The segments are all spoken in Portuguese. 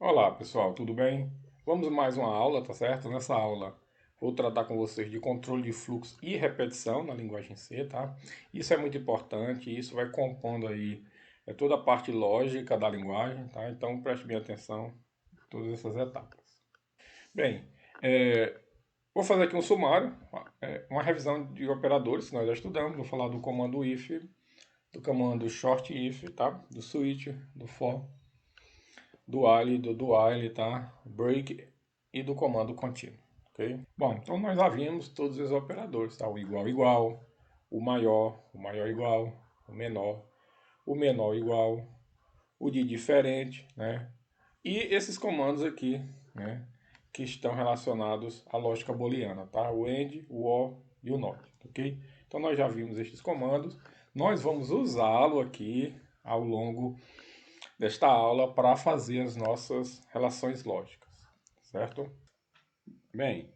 Olá pessoal, tudo bem? Vamos mais uma aula, tá certo? Nessa aula vou tratar com vocês de controle de fluxo e repetição na linguagem C, tá? Isso é muito importante, isso vai compondo aí toda a parte lógica da linguagem, tá? Então preste bem atenção em todas essas etapas. Bem, é, vou fazer aqui um sumário, uma revisão de operadores que nós já estudamos. Vou falar do comando if, do comando short if, tá? Do switch, do for, do while, do while, tá? Break e do comando contínuo, ok? Bom, então nós já vimos todos os operadores, tá? O igual igual, o maior igual, o menor igual, o de diferente, né? E esses comandos aqui, né? Que estão relacionados à lógica booleana, tá? O AND, o OR e o NOT, ok? Então nós já vimos estes comandos. Nós vamos usá-lo aqui ao longo desta aula para fazer as nossas relações lógicas, certo? Bem,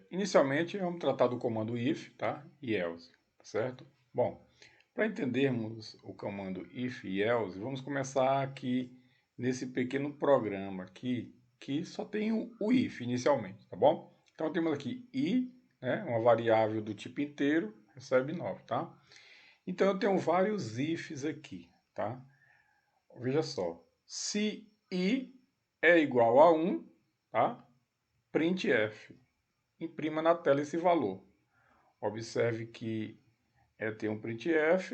inicialmente vamos tratar do comando if, tá? E else, certo? Bom, para entendermos o comando if e else, vamos começar aqui nesse pequeno programa aqui que só tem o if inicialmente, tá bom? Então temos aqui i, né? Uma variável do tipo inteiro, recebe 9, tá? Então eu tenho vários ifs aqui, tá? Veja só, se i é igual a 1, tá? Printf, imprima na tela esse valor. Observe que tem um printf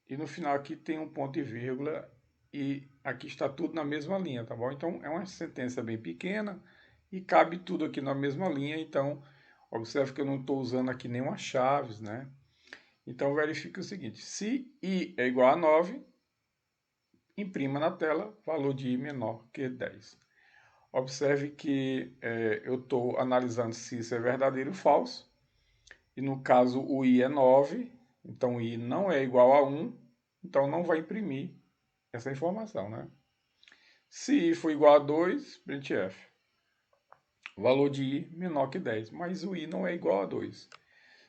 e no final aqui tem um ponto e vírgula e aqui está tudo na mesma linha, tá bom? Então é uma sentença bem pequena e cabe tudo aqui na mesma linha, então observe que eu não estou usando aqui nenhuma chaves, né? Então verifique o seguinte, se i é igual a 9, imprima na tela valor de i menor que 10. Observe que eu estou analisando se isso é verdadeiro ou falso. E no caso o i é 9, então o i não é igual a 1, então não vai imprimir essa informação, né? Se i for igual a 2, printf. Valor de i menor que 10, mas o i não é igual a 2.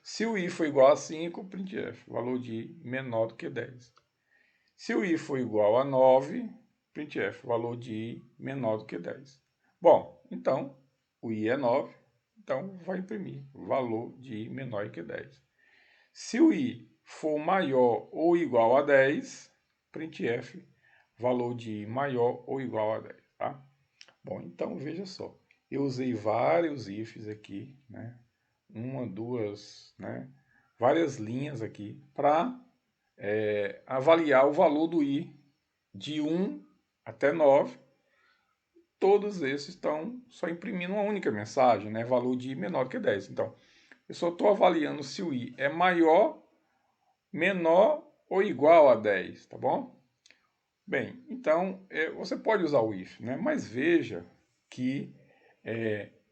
Se o i for igual a 5, printf. Valor de i menor do que 10. Se o i for igual a 9, printf. Valor de i menor do que 10. Bom, então o i é 9, então vai imprimir valor de i menor que 10. Se o i for maior ou igual a 10, printf, valor de i maior ou igual a 10, tá? Bom, então veja só, eu usei vários ifs aqui, né? Uma, duas, né? Várias linhas aqui para avaliar o valor do i de 1 até 9. Todos esses estão só imprimindo uma única mensagem, né? Valor de i menor que 10. Então, eu só estou avaliando se o i é maior, menor ou igual a 10, tá bom? Bem, então você pode usar o if, né? Mas veja que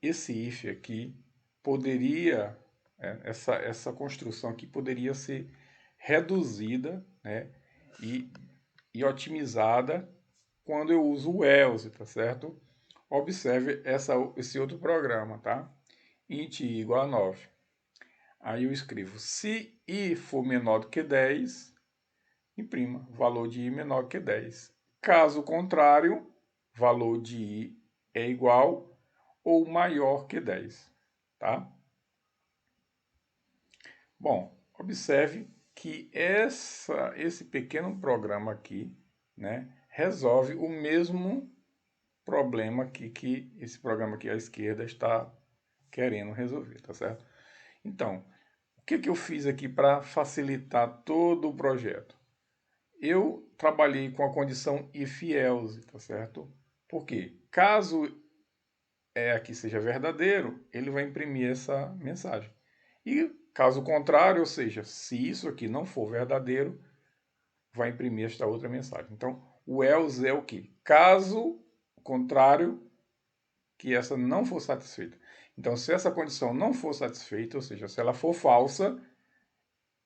esse if aqui poderia, essa construção aqui poderia ser reduzida, né? E otimizada quando eu uso o else, tá certo? Observe esse outro programa, tá? Int i igual a 9. Aí eu escrevo, se i for menor do que 10, imprima valor de i menor que 10. Caso contrário, valor de i é igual ou maior que 10, tá? Bom, observe que esse pequeno programa aqui, né, resolve o mesmo problema que esse programa aqui à esquerda está querendo resolver, tá certo? Então, o que eu fiz aqui para facilitar todo o projeto? Eu trabalhei com a condição if else, tá certo? Por quê? Caso aqui seja verdadeiro, ele vai imprimir essa mensagem. E caso contrário, ou seja, se isso aqui não for verdadeiro, vai imprimir esta outra mensagem. Então, o else é o que? Caso contrário, que essa não for satisfeita. Então, se essa condição não for satisfeita, ou seja, se ela for falsa,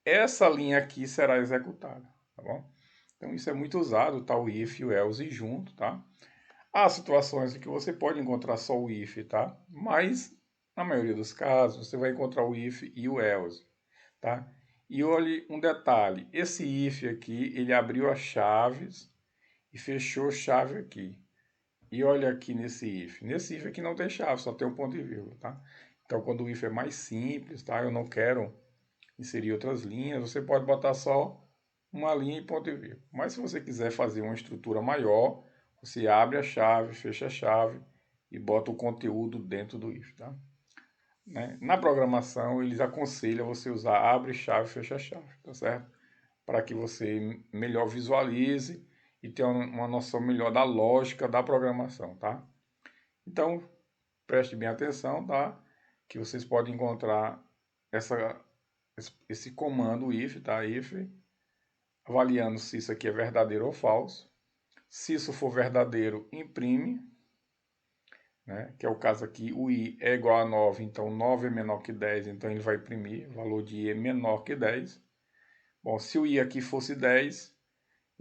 essa linha aqui será executada, tá bom? Então, isso é muito usado, tá? O if e o else junto, tá? Há situações em que você pode encontrar só o if, tá? Mas, na maioria dos casos, você vai encontrar o if e o else, tá? E olhe um detalhe, esse if aqui, ele abriu as chaves e fechou chave aqui. E olha aqui nesse if. Nesse if aqui não tem chave, só tem um ponto e vírgula, tá? Então, quando o if é mais simples, tá? Eu não quero inserir outras linhas, você pode botar só uma linha e ponto e vírgula. Mas se você quiser fazer uma estrutura maior, você abre a chave, fecha a chave e bota o conteúdo dentro do if, tá? Né? Na programação, eles aconselham você usar abre chave, fecha chave, tá certo? Para que você melhor visualize e tenha uma noção melhor da lógica da programação, tá? Então, preste bem atenção, tá? Que vocês podem encontrar esse comando if, tá? If, avaliando se isso aqui é verdadeiro ou falso. Se isso for verdadeiro, imprime, né? Que é o caso aqui, o i é igual a 9, então 9 é menor que 10, então ele vai imprimir, o valor de i é menor que 10. Bom, se o i aqui fosse 10,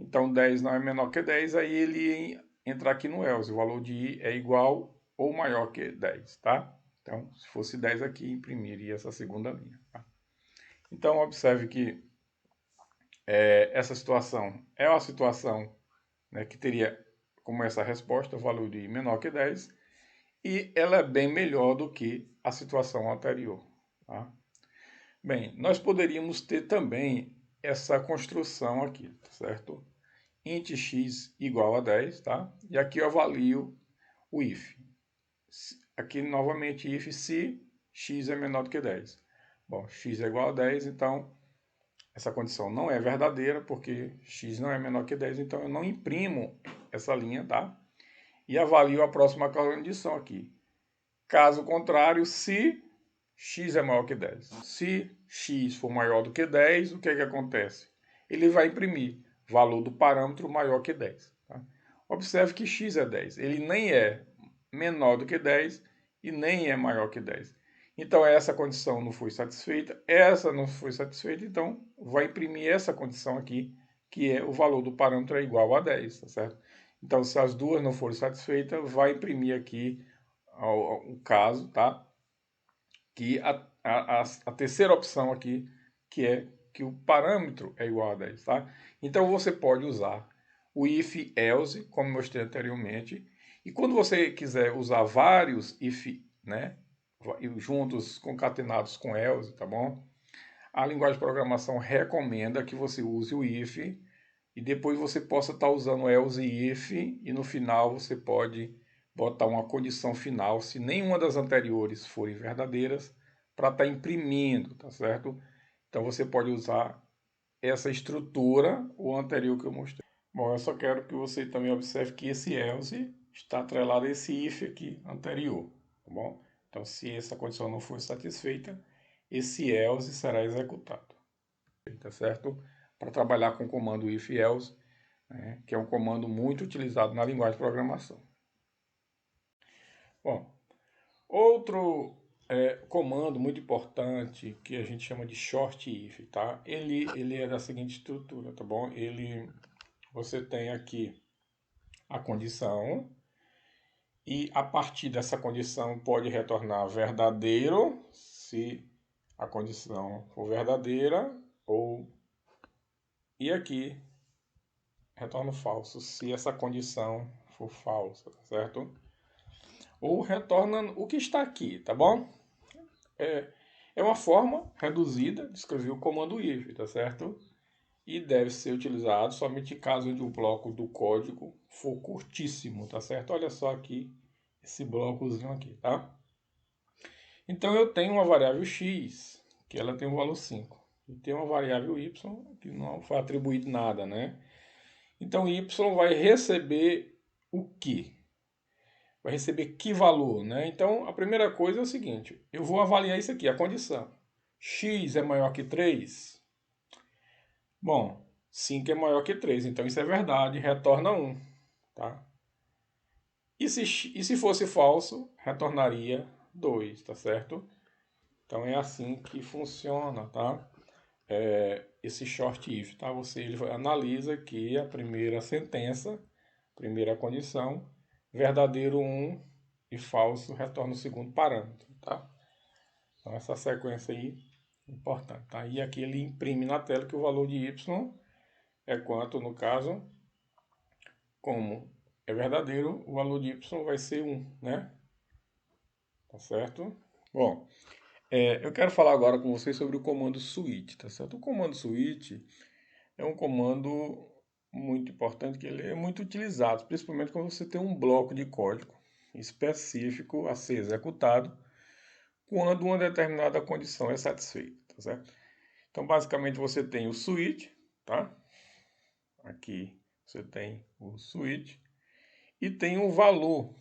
então 10 não é menor que 10, aí ele entra aqui no else, o valor de i é igual ou maior que 10, tá? Então, se fosse 10 aqui, imprimiria essa segunda linha. Tá? Então, observe que essa situação é uma situação, né, que teria como essa resposta o valor de i menor que 10, e ela é bem melhor do que a situação anterior. Tá? Bem, nós poderíamos ter também essa construção aqui, certo? Int x igual a 10, tá? E aqui eu avalio o if. Aqui novamente if se x é menor do que 10. Bom, x é igual a 10, então essa condição não é verdadeira, porque x não é menor que 10, então eu não imprimo essa linha, tá? E avalio a próxima condição aqui. Caso contrário, se x é maior que 10. Se x for maior do que 10, o que é que acontece? Ele vai imprimir valor do parâmetro maior que 10. Tá? Observe que x é 10. Ele nem é menor do que 10 e nem é maior que 10. Então, essa condição não foi satisfeita, essa não foi satisfeita, então vai imprimir essa condição aqui, que é o valor do parâmetro é igual a 10, tá certo? Então, se as duas não forem satisfeitas, vai imprimir aqui o caso, tá? Que a terceira opção aqui, que é que o parâmetro é igual a 10, tá? Então, você pode usar o if else, como mostrei anteriormente, e quando você quiser usar vários if, né, juntos, concatenados com else, tá bom? A linguagem de programação recomenda que você use o if e depois você possa estar usando else e if e no final você pode botar uma condição final se nenhuma das anteriores forem verdadeiras para estar imprimindo, tá certo? Então você pode usar essa estrutura, o anterior que eu mostrei. Bom, eu só quero que você também observe que esse else está atrelado a esse if aqui anterior, tá bom? Então, se essa condição não for satisfeita, esse else será executado, tá certo? Para trabalhar com o comando if else, né, que é um comando muito utilizado na linguagem de programação. Bom, outro comando muito importante que a gente chama de short if, tá? Ele é da seguinte estrutura, tá bom? Você tem aqui a condição e a partir dessa condição pode retornar verdadeiro se a condição for verdadeira e aqui retorna falso se essa condição for falsa, certo? Ou retorna o que está aqui, tá bom? É uma forma reduzida de escrever o comando if, tá certo? E deve ser utilizado somente em caso onde o bloco do código for curtíssimo, tá certo? Olha só aqui, esse blocozinho aqui, tá? Então eu tenho uma variável x, que ela tem um valor 5. E tem uma variável y, que não foi atribuído nada, né? Então y vai receber o quê? Vai receber que valor, né? Então a primeira coisa é o seguinte, eu vou avaliar isso aqui, a condição. X é maior que 3? Bom, 5 é maior que 3, então isso é verdade, retorna 1, tá? E se fosse falso, retornaria 2, tá certo? Então é assim que funciona, tá? Esse short if, tá? Ele analisa que a primeira sentença, primeira condição, verdadeiro 1 e falso retorna o segundo parâmetro, tá? Então essa sequência aí é importante, tá? E aqui ele imprime na tela que o valor de y é quanto, no caso, como é verdadeiro, o valor de y vai ser 1, né? Tá certo? Bom, eu quero falar agora com vocês sobre o comando switch, tá certo? O comando switch é um comando muito importante, que ele é muito utilizado, principalmente quando você tem um bloco de código específico a ser executado quando uma determinada condição é satisfeita, tá certo? Então, basicamente, você tem o switch, tá? Aqui você tem o switch e tem um valor,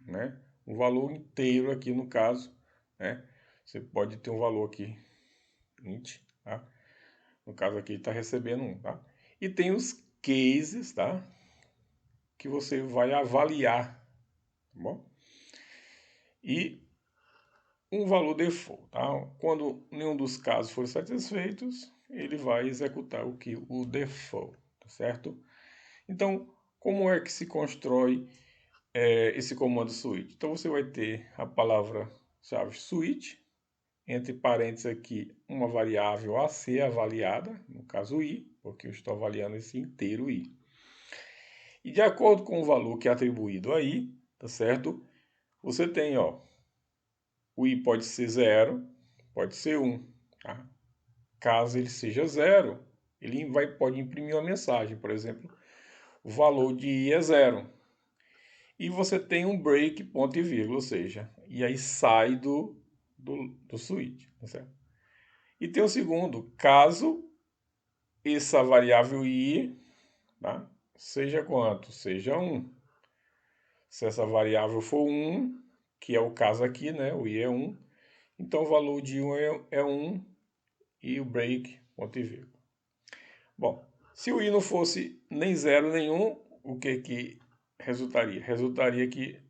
né? Um valor inteiro aqui no caso, né? Você pode ter um valor aqui, int, tá? No caso aqui está recebendo 1, tá? E tem os cases, tá? Que você vai avaliar, tá bom? E um valor default, tá? Quando nenhum dos casos for satisfeitos, ele vai executar o que? O default, tá certo? Então, como é que se constrói esse comando switch? Então, você vai ter a palavra-chave switch, entre parênteses aqui, uma variável a ser avaliada, no caso i, porque eu estou avaliando esse inteiro i. E de acordo com o valor que é atribuído aí, tá certo? Você tem, ó, o i pode ser 0, pode ser 1, tá? Caso ele seja 0, ele pode imprimir uma mensagem, por exemplo, o valor de i é 0. E você tem um break, ponto e vírgula, ou seja, e aí sai do switch, tá certo? E tem o segundo, caso essa variável i, tá, seja quanto? Seja 1. Se essa variável for 1, que é o caso aqui, né, o i é 1, então o valor de 1 é 1 e o break, ponto e vírgula. Bom, se o i não fosse nem 0 nem 1, o que resultaria? Resultaria que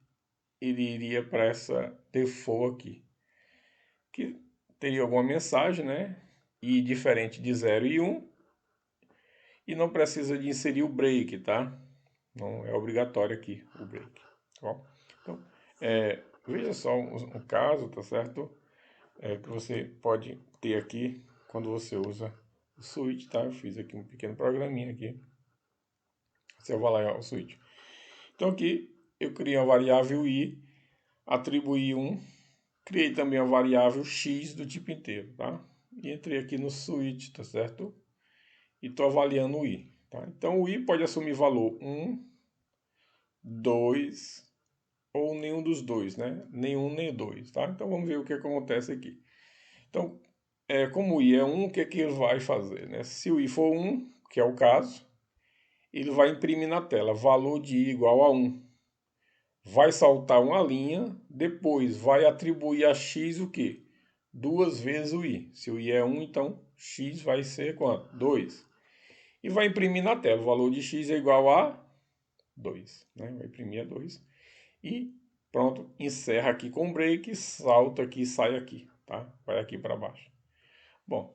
ele iria para essa default aqui, que teria alguma mensagem, né? E diferente de 0 e 1, e não precisa de inserir o break, tá? Não é obrigatório aqui o break, tá bom? Então, veja só um caso, tá certo? Que você pode ter aqui quando você usa o switch, tá? Eu fiz aqui um pequeno programinha aqui. Você vai lá o switch. Então aqui eu criei uma variável i, atribuí 1, criei também a variável x do tipo inteiro, tá? E entrei aqui no switch, tá certo? E estou avaliando o i, tá? Então o i pode assumir valor 1, 2 ou nenhum dos dois, né? Nenhum nem dois, tá? Então vamos ver o que acontece aqui. Então, como o i é 1, o que é que ele vai fazer, né? Se o i for 1, que é o caso, ele vai imprimir na tela valor de i igual a 1. Vai saltar uma linha, depois vai atribuir a x o quê? 2 vezes o i. Se o i é 1, então x vai ser quanto? 2. E vai imprimir na tela. O valor de x é igual a 2. Né? Vai imprimir a 2. E pronto, encerra aqui com break, salta aqui e sai aqui. Tá? Vai aqui para baixo. Bom,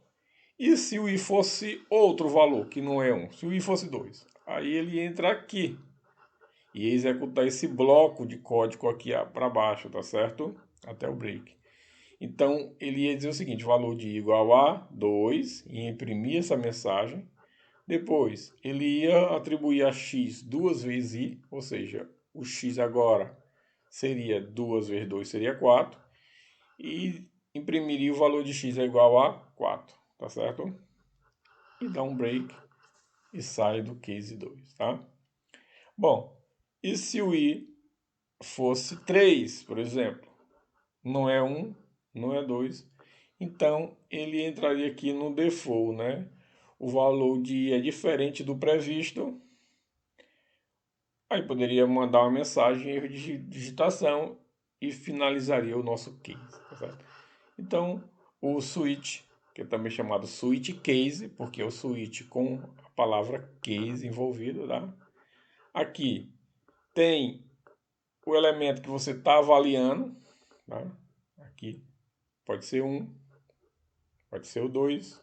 e se o i fosse outro valor, que não é 1? Se o i fosse 2, aí ele entra aqui e executar esse bloco de código aqui para baixo, tá certo? Até o break. Então, ele ia dizer o seguinte, valor de i igual a 2, e imprimir essa mensagem. Depois, ele ia atribuir a x 2 vezes i, ou seja, o x agora seria 2 vezes 2, seria 4. E imprimiria o valor de x é igual a 4, tá certo? E dá um break e sai do case 2, tá? Bom, e se o i fosse 3, por exemplo, não é 1, não é 2, então ele entraria aqui no default, né? O valor de i é diferente do previsto, aí poderia mandar uma mensagem erro de digitação e finalizaria o nosso case, tá certo? Então, o switch, que é também chamado switch case, porque é o switch com a palavra case envolvido, tá? Aqui tem o elemento que você está avaliando, tá? Aqui pode ser 1, pode ser o 2,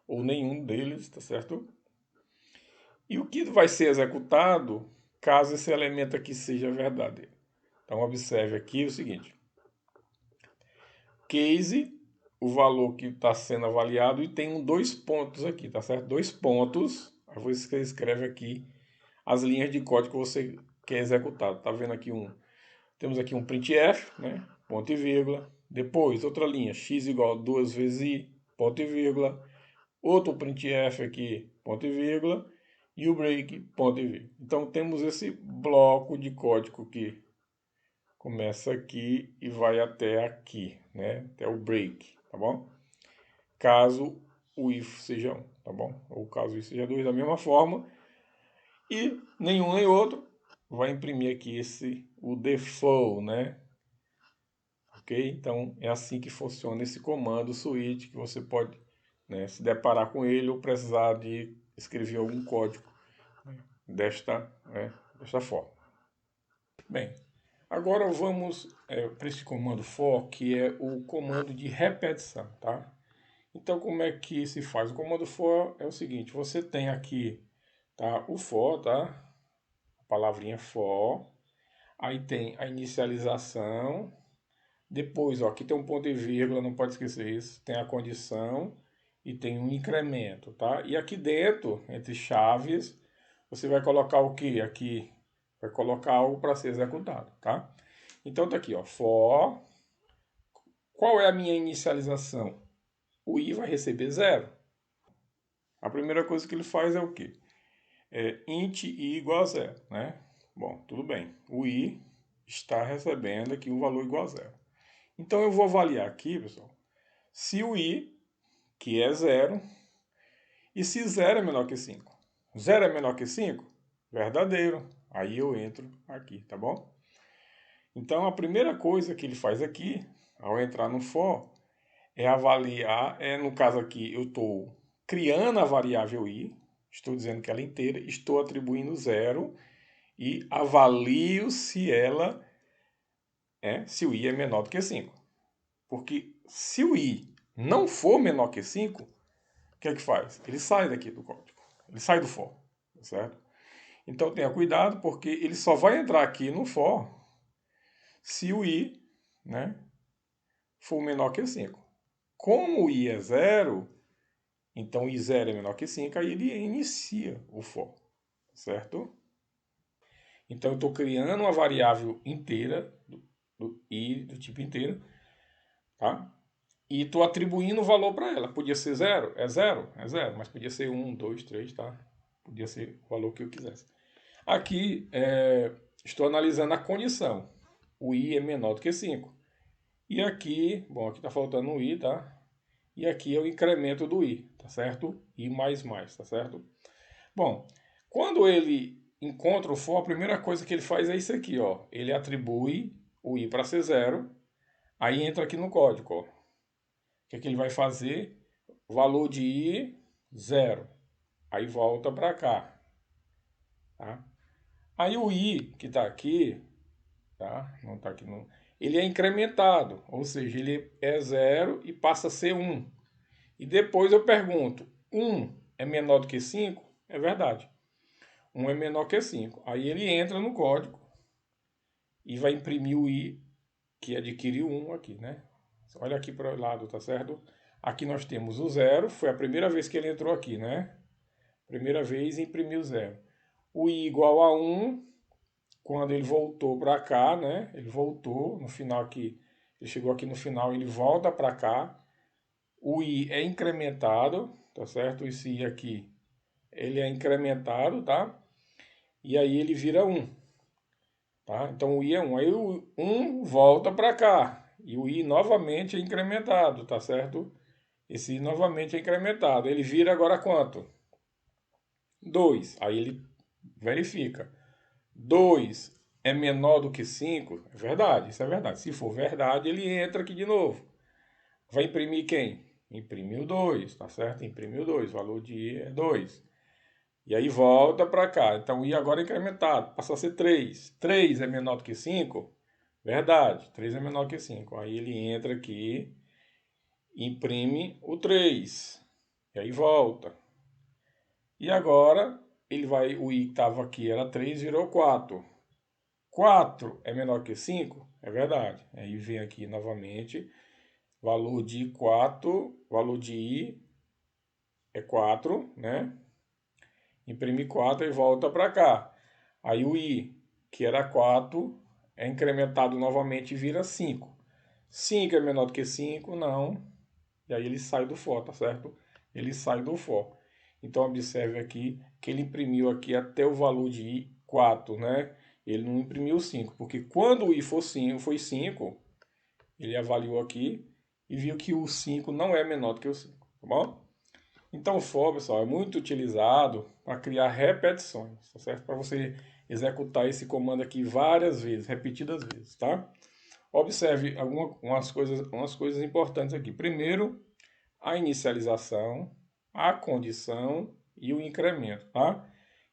ou nenhum deles, tá certo? E o que vai ser executado caso esse elemento aqui seja verdadeiro. Então, observe aqui o seguinte. Case, o valor que está sendo avaliado, e tem 2 pontos aqui, tá certo? 2 pontos. Aí você escreve aqui as linhas de código que você que é executado. Tá vendo aqui temos aqui um printf, né? Ponto e vírgula. Depois, outra linha, x igual a 2 vezes i, ponto e vírgula. Outro printf aqui, ponto e vírgula. E o break, ponto e vírgula. Então, temos esse bloco de código que começa aqui e vai até aqui, né? Até o break, tá bom? Caso o if seja 1, tá bom? Ou caso o if seja 2, da mesma forma. E nenhum nem outro vai imprimir aqui o default, né? Ok? Então, é assim que funciona esse comando switch, que você pode, né, se deparar com ele ou precisar de escrever algum código, né, desta forma. Bem, agora vamos para esse comando for, que é o comando de repetição, tá? Então, como é que se faz? O comando for é o seguinte, você tem aqui, tá, o for, tá? A palavrinha for, aí tem a inicialização, depois, ó, aqui tem um ponto e vírgula, não pode esquecer isso, tem a condição e tem um incremento, tá? E aqui dentro, entre chaves, você vai colocar o que? Aqui vai colocar algo para ser executado, tá? Então tá aqui, ó, for. Qual é a minha inicialização? O i vai receber 0. A primeira coisa que ele faz é o quê? Int i igual a 0, né? Bom, tudo bem. O i está recebendo aqui um valor igual a 0. Então eu vou avaliar aqui, pessoal, se o i, que é 0, e se 0 é menor que 5. 0 é menor que 5? Verdadeiro. Aí eu entro aqui, tá bom? Então a primeira coisa que ele faz aqui, ao entrar no for, é avaliar, no caso aqui eu estou criando a variável i, estou dizendo que ela é inteira, estou atribuindo 0 e avalio se se o i é menor do que 5. Porque se o i não for menor que 5, o que é que faz? Ele sai daqui do código, ele sai do for, certo? Então tenha cuidado, porque ele só vai entrar aqui no for se o i, né, for menor que 5. Como o i é 0, então i 0 é menor que 5, aí ele inicia o for, certo? Então eu estou criando uma variável inteira, do i do tipo inteiro, tá? E estou atribuindo o valor para ela. Podia ser 0, é 0, é 0, mas podia ser 1, 2, 3, tá? Podia ser o valor que eu quisesse. Aqui estou analisando a condição. O i é menor do que 5. E aqui, bom, aqui está faltando um i, tá? E aqui é o incremento do i, tá certo? I mais, tá certo? Bom, quando ele encontra o for, a primeira coisa que ele faz é isso aqui, ó. Ele atribui o i para ser 0, aí entra aqui no código, ó. O que é que ele vai fazer? Valor de i, 0. Aí volta para cá, tá? Aí o i que está aqui, tá? Não está aqui, não. Ele é incrementado, ou seja, ele é 0 e passa a ser 1. E depois eu pergunto, 1 é menor do que 5? É verdade. 1 é menor que 5. Aí ele entra no código e vai imprimir o i que adquiriu 1 aqui, né? Olha aqui para o lado, tá certo? Aqui nós temos o 0, foi a primeira vez que ele entrou aqui, né? Primeira vez imprimiu 0. O i igual a 1, quando ele voltou para cá, né? Ele voltou no final aqui, ele chegou aqui no final, ele volta para cá. O i é incrementado, tá certo? Esse i aqui, ele é incrementado, tá? E aí ele vira 1, tá? Então o i é 1. Aí o 1 volta para cá. E o i novamente é incrementado, tá certo? Esse i novamente é incrementado. Ele vira agora quanto? 2. Aí ele verifica. 2 é menor do que 5? É verdade, isso é verdade. Se for verdade, ele entra aqui de novo. Vai imprimir quem? Imprimiu 2, tá certo? Imprimiu 2. O valor de i é 2. E aí volta para cá. Então, i agora é incrementado. Passa a ser 3. 3 é menor do que 5? Verdade. 3 é menor que 5. Aí ele entra aqui, imprime o 3. E aí volta. E agora, o i que estava aqui era 3, virou 4. 4 é menor que 5? É verdade. Aí vem aqui novamente, valor de 4, valor de i é 4, né? Imprime 4 e volta para cá. Aí o i que era 4, é incrementado novamente e vira 5. 5 é menor do que 5? Não. E aí ele sai do for, tá certo? Ele sai do for. Então observe aqui que ele imprimiu aqui até o valor de i 4, né? Ele não imprimiu 5, porque quando o i for 5, foi 5, ele avaliou aqui e viu que o 5 não é menor do que o 5, tá bom? Então o for, pessoal, é muito utilizado para criar repetições, tá certo? Para você executar esse comando aqui várias vezes, repetidas vezes, tá? Observe umas coisas importantes aqui. Primeiro, a inicialização, a condição e o incremento, tá?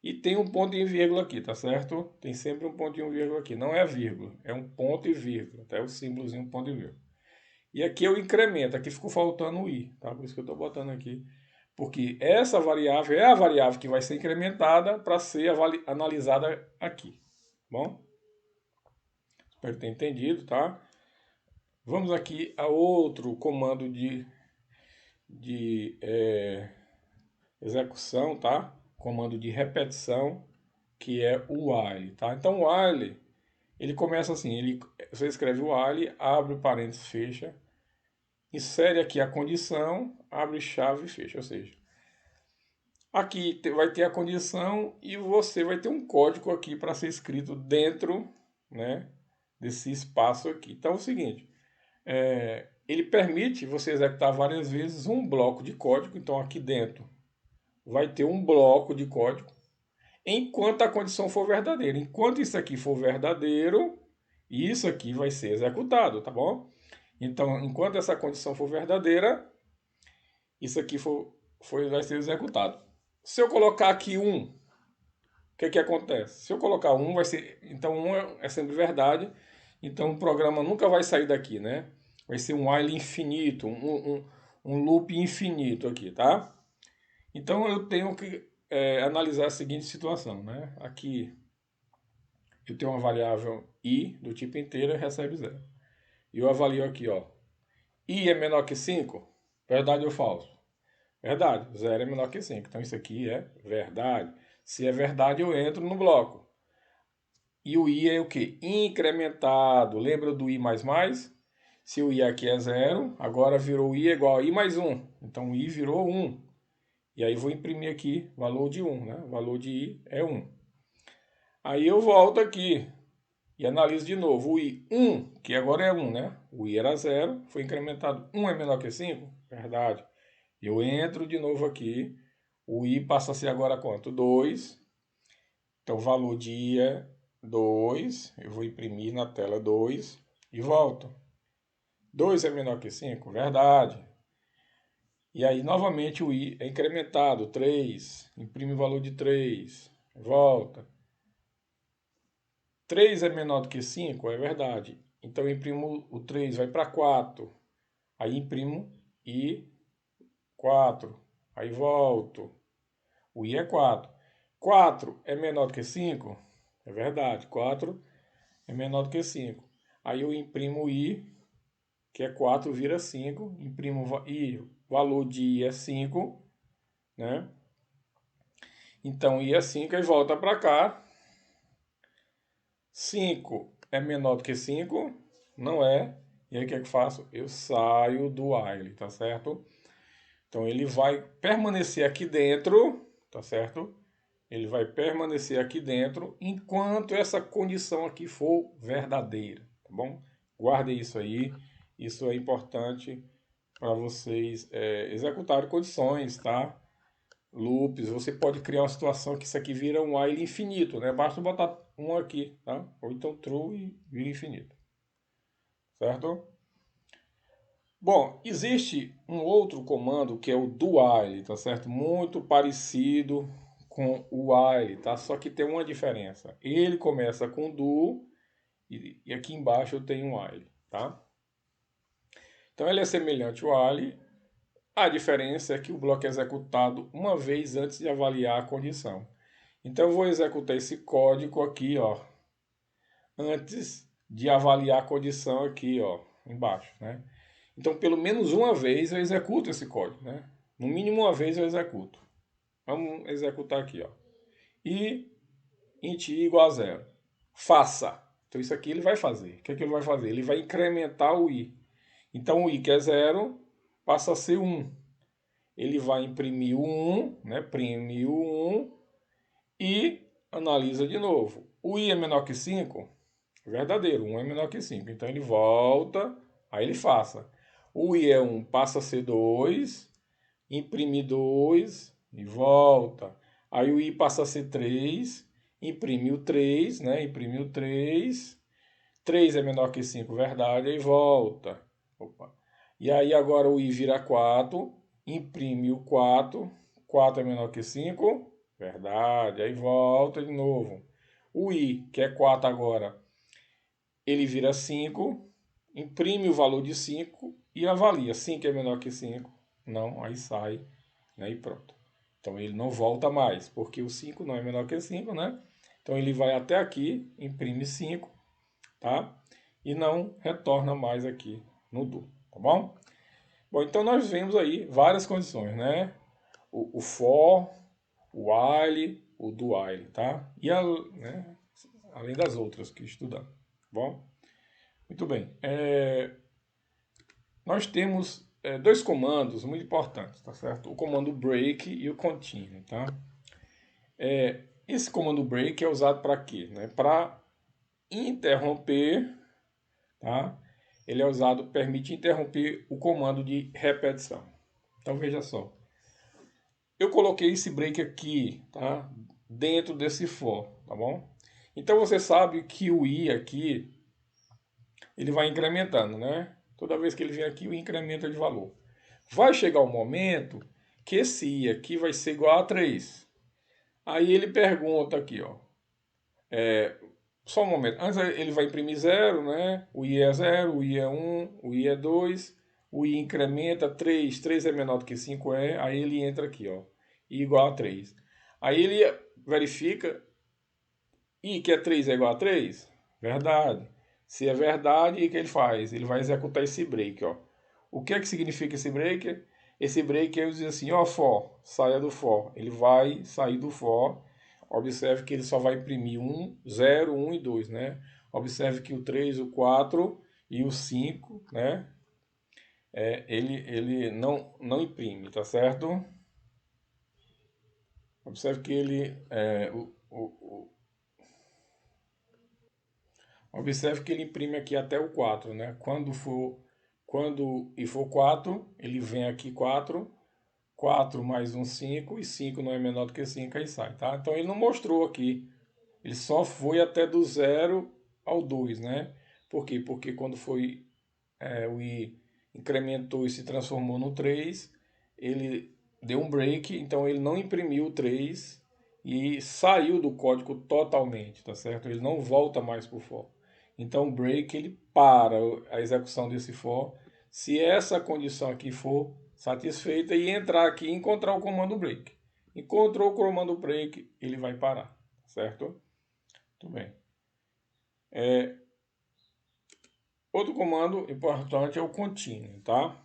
E tem um ponto e vírgula aqui, tá certo? Tem sempre um ponto e um vírgula aqui. Não é vírgula, é um ponto e vírgula, tá? É o símbolozinho ponto e vírgula. E aqui é o incremento, aqui ficou faltando o i, tá? Por isso que eu estou botando aqui. Porque essa variável é a variável que vai ser incrementada para ser analisada aqui, tá bom? Espero ter entendido, tá? Vamos aqui a outro comando de execução, tá? Comando de repetição, que é o while, tá? Então o while, ele começa assim, você escreve o while, abre o parênteses, fecha, insere aqui a condição, abre chave e fecha, ou seja, aqui vai ter a condição e você vai ter um código aqui para ser escrito dentro, né, desse espaço aqui. Então é o seguinte, ele permite você executar várias vezes um bloco de código, então aqui dentro vai ter um bloco de código, enquanto a condição for verdadeira. Enquanto isso aqui for verdadeiro, isso aqui vai ser executado, tá bom? Então, enquanto essa condição for verdadeira, isso aqui vai ser executado. Se eu colocar aqui 1, o que acontece? Se eu colocar 1, vai ser... Então, 1 é sempre verdade. Então, o programa nunca vai sair daqui, né? Vai ser um while infinito, um loop infinito aqui, tá? Então, eu tenho que analisar a seguinte situação, né? Aqui eu tenho uma variável i do tipo inteiro e recebe 0. E eu avalio aqui, ó. I é menor que 5? Verdade ou falso? Verdade, 0 é menor que 5. Então isso aqui é verdade. Se é verdade, eu entro no bloco. E o i é o que? Incrementado. Lembra do i mais mais? Se o i aqui é 0, agora virou i igual a i mais 1. Então o i virou 1. E aí vou imprimir aqui valor de 1, né? O valor de i é 1. Aí eu volto aqui e analiso de novo o i 1, que agora é 1, né? O i era 0, foi incrementado. 1 é menor que 5? Verdade. Eu entro de novo aqui. O i passa a ser agora quanto? 2. Então o valor de i é 2. Eu vou imprimir na tela 2 e volto. 2 é menor que 5? Verdade. E aí novamente o i é incrementado. 3. Imprime o valor de 3. Volta. 3 é menor do que 5? É verdade. Então eu imprimo o 3, vai para 4. Aí imprimo i 4. Aí volto. O i é 4. 4 é menor do que 5? É verdade. 4 é menor do que 5. Aí eu imprimo o i, que é 4, vira 5. Imprimo i, valor de i é 5, né? Então i é 5 e volta para cá. 5 é menor do que 5? Não é. E aí o que é que eu faço? Eu saio do while, tá certo? Então ele vai permanecer aqui dentro, tá certo? Ele vai permanecer aqui dentro enquanto essa condição aqui for verdadeira, tá bom? Guardem isso aí, isso é importante para vocês executarem condições, tá? Loops, você pode criar uma situação que isso aqui vira um while infinito, né? Basta botar um aqui, tá? Ou então true e vira infinito, certo? Bom, existe um outro comando que é o do while, tá certo? Muito parecido com o while, tá? Só que tem uma diferença. Ele começa com do e aqui embaixo eu tenho um while, tá? Então ele é semelhante ao while. A diferença é que o bloco é executado uma vez antes de avaliar a condição. Então eu vou executar esse código aqui, ó, antes de avaliar a condição aqui, ó, embaixo, né? Então, pelo menos uma vez eu executo esse código, né? No mínimo uma vez eu executo. Vamos executar aqui, ó. E int i igual a 0. faça. Então isso aqui ele vai fazer. O que é que ele vai fazer? Ele vai incrementar o i. Então o i que é 0 passa a ser 1. Ele vai imprimir o 1, né? Imprime o 1 e analisa de novo. O i é menor que 5? Verdadeiro, 1 é menor que 5. Então ele volta, aí ele faça. O i é 1, passa a ser 2, imprime 2 e volta. Aí o i passa a ser 3, imprime o 3, né? Imprime o 3. 3 é menor que 5, verdade, aí volta. Opa. E aí agora o i vira 4, imprime o 4. 4 é menor que 5, verdade, aí volta de novo. O i, que é 4 agora, ele vira 5, imprime o valor de 5 e avalia. 5 é menor que 5? Não, aí sai, né, e pronto. Então ele não volta mais, porque o 5 não é menor que 5, né? Então ele vai até aqui, imprime 5, tá? E não retorna mais aqui no do, tá bom? Bom, então nós vemos aí várias condições, né? O for, o while, o do while, tá? E né, além das outras que estudamos, tá bom? Muito bem. Nós temos dois comandos muito importantes, tá certo? O comando break e o continue, tá? Esse comando break é usado para quê? Né? Para interromper, tá? Ele é usado, permite interromper o comando de repetição. Então veja só. Eu coloquei esse break aqui, tá? Dentro desse for, tá bom? Então você sabe que o i aqui, ele vai incrementando, né? Toda vez que ele vem aqui, o i incrementa de valor. Vai chegar o momento que esse i aqui vai ser igual a 3. Aí ele pergunta aqui, ó. Só um momento. Antes ele vai imprimir 0, né? O i é 0, o i é 1, o i é 2. O i incrementa 3. 3 é menor do que 5 é. Aí ele entra aqui, ó. I igual a 3. Aí ele verifica. I que é 3 é igual a 3? Verdade. Se é verdade, o que ele faz? Ele vai executar esse break, ó. O que é que significa esse break? Esse break eu diz assim, ó, for, saia do for. Ele vai sair do for. Observe que ele só vai imprimir 1, 0, 1 e 2, né? Observe que o 3, o 4 e o 5, né? Ele não imprime, tá certo? Observe que observe que ele imprime aqui até o 4, né? Quando for 4, ele vem aqui 4, 4 mais um 5, e 5 não é menor do que 5, aí sai, tá? Então ele não mostrou aqui, ele só foi até do 0 ao 2, né? Por quê? Porque quando foi o i incrementou e se transformou no 3, ele deu um break, então ele não imprimiu o 3 e saiu do código totalmente, tá certo? Ele não volta mais para o for. Então o break ele para a execução desse for se essa condição aqui for satisfeita e entrar aqui e encontrar o comando break. Encontrou o comando break, ele vai parar, certo? Muito bem. Outro comando importante é o continue, tá?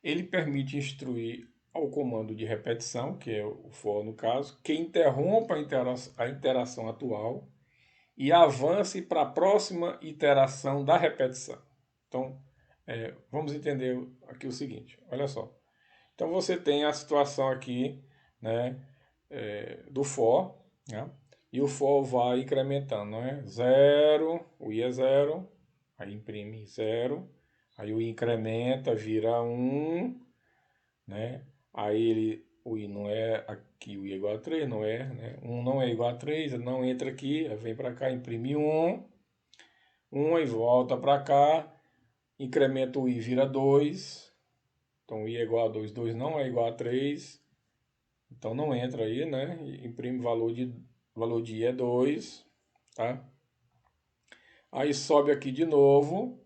Ele permite instruir ao comando de repetição, que é o for no caso, que interrompa a interação atual e avance para a próxima iteração da repetição. Então, vamos entender aqui o seguinte, olha só. Então você tem a situação aqui, né, do for, né, e o for vai incrementando, né, 0, o i é 0, aí imprime 0, aí o i incrementa, vira 1, né? Aí o i não é aqui, o i é igual a 3, não é, né? 1 não é igual a 3, não entra aqui, vem para cá, imprime 1, 1 e volta para cá, incrementa o i, vira 2, então o i é igual a 2, 2 não é igual a 3, então não entra aí, né? Imprime valor de i é 2, tá? Aí sobe aqui de novo,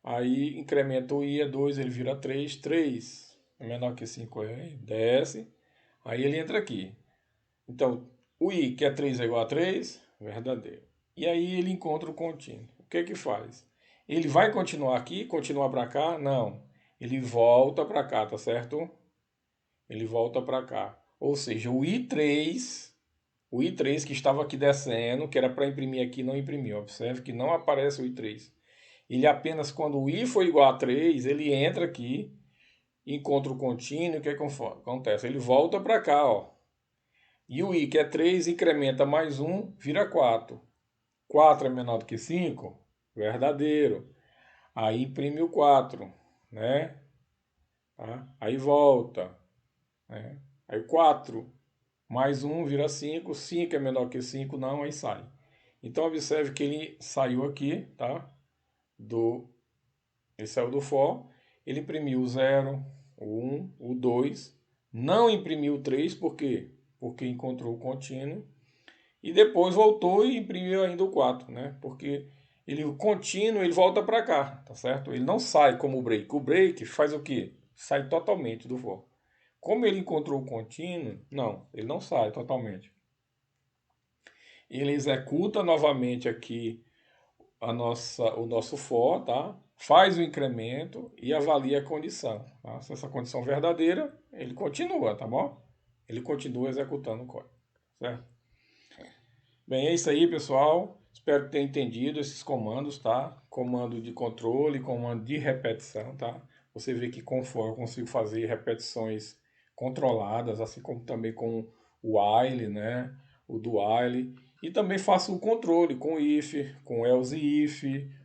aí incrementa o i é 2, ele vira 3, 3 é menor que 5 desce. Aí ele entra aqui. Então, o i, que é 3 é igual a 3, verdadeiro. E aí ele encontra o contínuo. O que que faz? Ele vai continuar aqui, continuar para cá? Não. Ele volta para cá, tá certo? Ele volta para cá. Ou seja, o i3 O I3 que estava aqui descendo, que era para imprimir aqui, não imprimiu. Observe que não aparece o I3. Ele apenas, quando o I for igual a 3, ele entra aqui, encontra o contínuo, o que acontece? Ele volta para cá, ó. E o I, que é 3, incrementa mais 1, vira 4. 4 é menor do que 5? Verdadeiro. Aí imprime o 4, né? Tá? Aí volta, né? Aí 4 mais 1 vira 5, 5 é menor que 5, não, aí sai. Então observe que ele saiu aqui, tá? Ele saiu do for, ele imprimiu o 0, o 1, o 2, não imprimiu o 3, por quê? Porque encontrou o contínuo, e depois voltou e imprimiu ainda o 4, né? Porque o contínuo ele volta para cá, tá certo? Ele não sai como o break. O break faz o quê? Sai totalmente do for. Como ele encontrou o contínuo, não, ele não sai totalmente. Ele executa novamente aqui o nosso for, tá? Faz o incremento e avalia a condição. Tá? Se essa condição é verdadeira, ele continua, tá bom? Ele continua executando o código, certo? Bem, é isso aí, pessoal. Espero que tenham entendido esses comandos, tá? Comando de controle, comando de repetição, tá? Você vê que com for eu consigo fazer repetições controladas, assim como também com o while, né? O do while. E também faço o controle com if, com else if,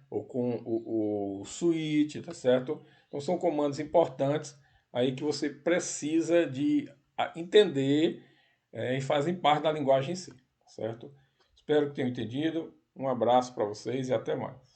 ou com o switch, tá certo? Então são comandos importantes aí que você precisa de entender e fazem parte da linguagem em si, tá certo? Espero que tenham entendido. Um abraço para vocês e até mais.